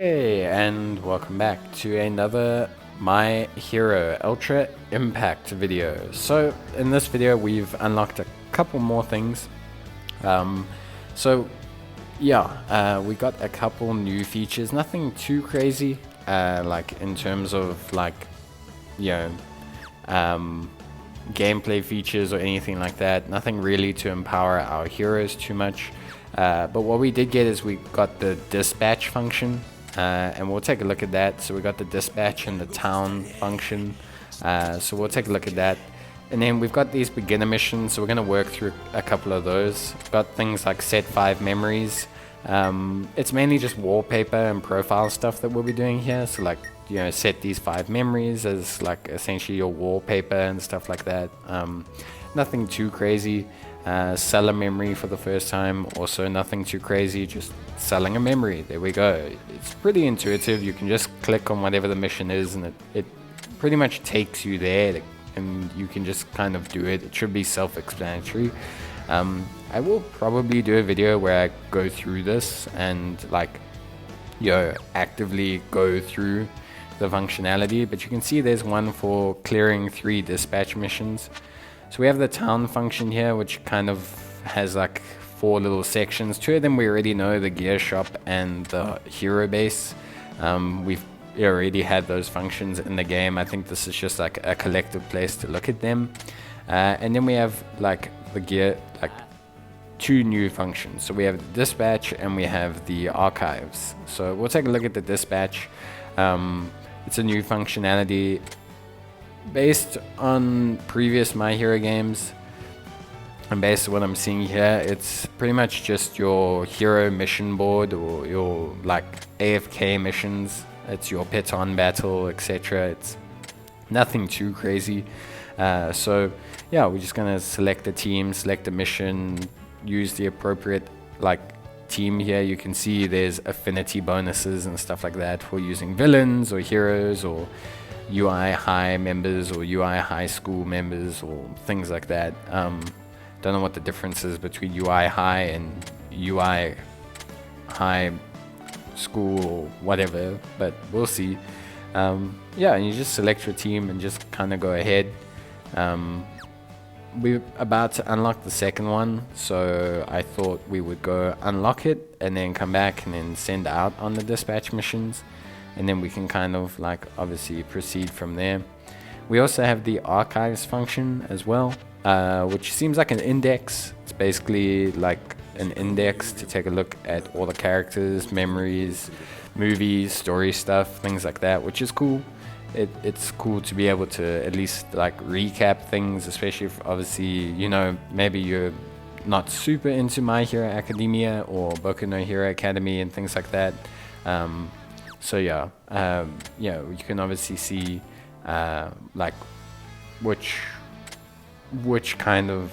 Hey, and welcome back to another My Hero Ultra Impact video. So in this video we've unlocked a couple more things. Um, so yeah, we got a couple new features, nothing too crazy, like in terms of like, you know, gameplay features or anything like that. Nothing really to empower our heroes too much. But what we did get is we got the dispatch function. And we'll take a look at that. So we got the dispatch and the town function. So we'll take a look at that. And then we've got these beginner missions. So we're going to work through a couple of those. We've got things like set 5 memories. It's mainly just wallpaper and profile stuff that we'll be doing here. So like, you know, set these 5 memories as like essentially your wallpaper and stuff like that. Nothing too crazy. Sell a memory for the first time, also nothing too crazy, just selling a memory. There we go. It's pretty intuitive. You can just click on whatever the mission is and it pretty much takes you there, and you can just kind of do it. It should be self-explanatory. I will probably do a video where I go through this and like, you know, actively go through the functionality, but you can see there's one for clearing 3 dispatch missions. So we have the town function here, which kind of has like 4 little sections. 2 of them we already know, the gear shop and the hero base. We've already had those functions in the game. I think this is just like a collective place to look at them. And then we have like the gear, like 2 new functions. So we have the dispatch and we have the archives. So we'll take a look at the dispatch. It's a new functionality based on previous My Hero games, and based on what I'm seeing here, it's pretty much just your hero mission board or your like AFK missions. It's your pet on battle, etc. It's nothing too crazy. So yeah, we're just gonna select a team, select a mission, use the appropriate like team here. You can see there's affinity bonuses and stuff like that for using villains or heroes or UI high members or UI high school members or things like that. Don't know what the difference is between UI high and UI high school or whatever, but we'll see. Yeah, and you just select your team and just kind of go ahead. We're about to unlock the second one, so I thought we would go unlock it and then come back and then send out on the dispatch missions. And then we can kind of like obviously proceed from there. We also have the archives function as well, which seems like an index. It's basically like an index to take a look at all the characters, memories, movies, story stuff, things like that, which is cool. It's cool to be able to at least like recap things, especially if obviously, you know, maybe you're not super into My Hero Academia or Boku no Hero Academy and things like that. So yeah, you can obviously see like which kind of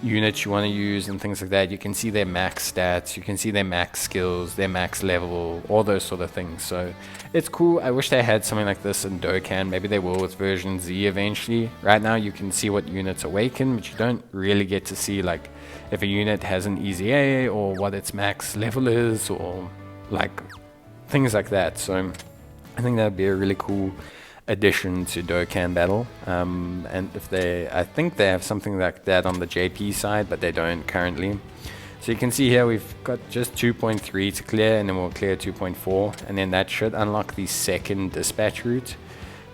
units you want to use and things like that. You can see their max stats, you can see their max skills, their max level, all those sort of things. So it's cool. I wish they had something like this in Dokkan. Maybe they will with version Z eventually. Right now you can see what units awaken, but you don't really get to see like if a unit has an easy A or what its max level is or like things like that. So I think that would be a really cool addition to Dokkan Battle. And if I think they have something like that on the JP side, but they don't currently. So you can see here we've got just 2.3 to clear, and then we'll clear 2.4, and then that should unlock the second dispatch route.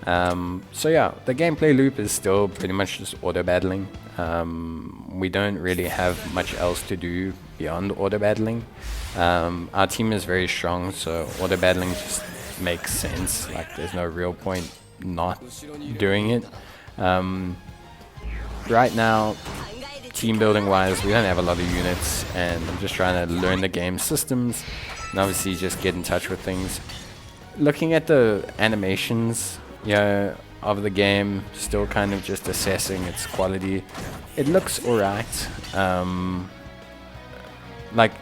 So yeah, the gameplay loop is still pretty much just auto battling. We don't really have much else to do beyond auto battling. Our team is very strong, so auto battling just makes sense. Like there's no real point not doing it. Right now, team building wise, we don't have a lot of units, and I'm just trying to learn the game systems and obviously just get in touch with things. Looking at the animations, of the game, still kind of just assessing its quality. It looks alright. Like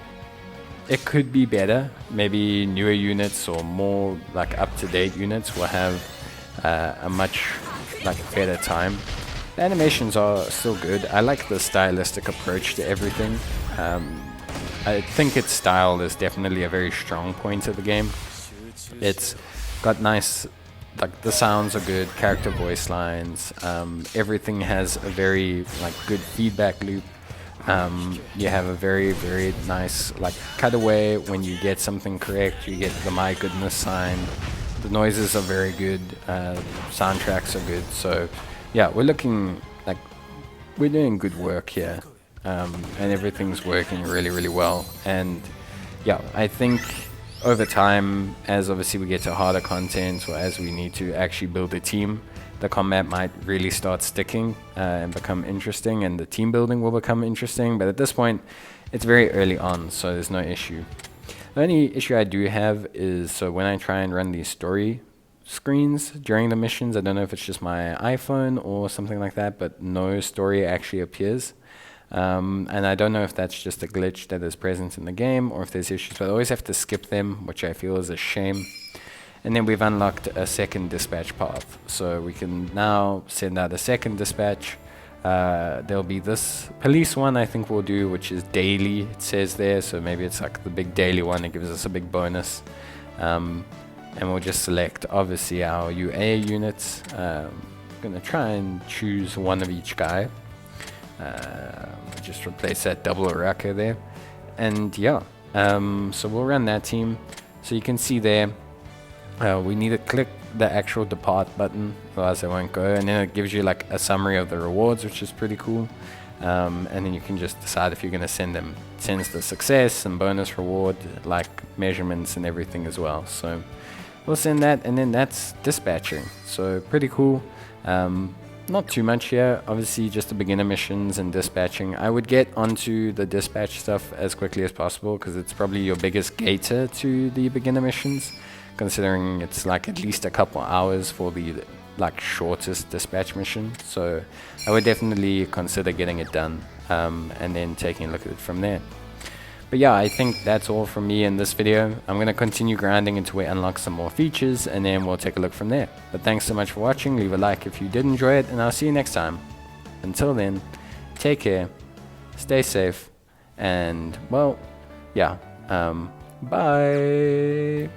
it could be better. Maybe newer units or more like up-to-date units will have a much like better time. The animations are still good. I like the stylistic approach to everything. I think its style is definitely a very strong point of the game. It's got nice, like the sounds are good, character voice lines. Everything has a very like good feedback loop. You have a very nice like cutaway when you get something correct. You get the my goodness sign. The noises are very good. Soundtracks are good. So yeah, we're looking like we're doing good work here, and everything's working really well. And yeah, I think over time, as obviously we get to harder content, or as we need to actually build a team, the combat might really start sticking and become interesting, and the team building will become interesting. But at this point, it's very early on, so there's no issue. The only issue I do have is, so when I try and run these story screens during the missions, I don't know if it's just my iPhone or something like that, but no story actually appears. And I don't know if that's just a glitch that is present in the game or if there's issues, but I always have to skip them, which I feel is a shame. And then we've unlocked a second dispatch path, so we can now send out a second dispatch. There'll be this police one I think we'll do, which is daily, it says there, so maybe it's like the big daily one. It gives us a big bonus. And we'll just select obviously our UA units. I'm gonna try and choose one of each guy. Just replace that double Araka there, and yeah, so we'll run that team. So you can see there, we need to click the actual depart button, otherwise it won't go, and then it gives you like a summary of the rewards, which is pretty cool. And then you can just decide if you're going to send them. It sends the success and bonus reward, like measurements and everything as well. So we'll send that, and then that's dispatching. So pretty cool. Not too much here, obviously just the beginner missions and dispatching. I would get onto the dispatch stuff as quickly as possible, because it's probably your biggest gator to the beginner missions, considering it's like at least a couple hours for the like shortest dispatch mission. So I would definitely consider getting it done, and then taking a look at it from there. But yeah, I think that's all from me in this video. I'm going to continue grinding until we unlock some more features, and then we'll take a look from there. But thanks so much for watching. Leave a like if you did enjoy it, and I'll see you next time. Until then, take care, stay safe, and well, yeah, bye.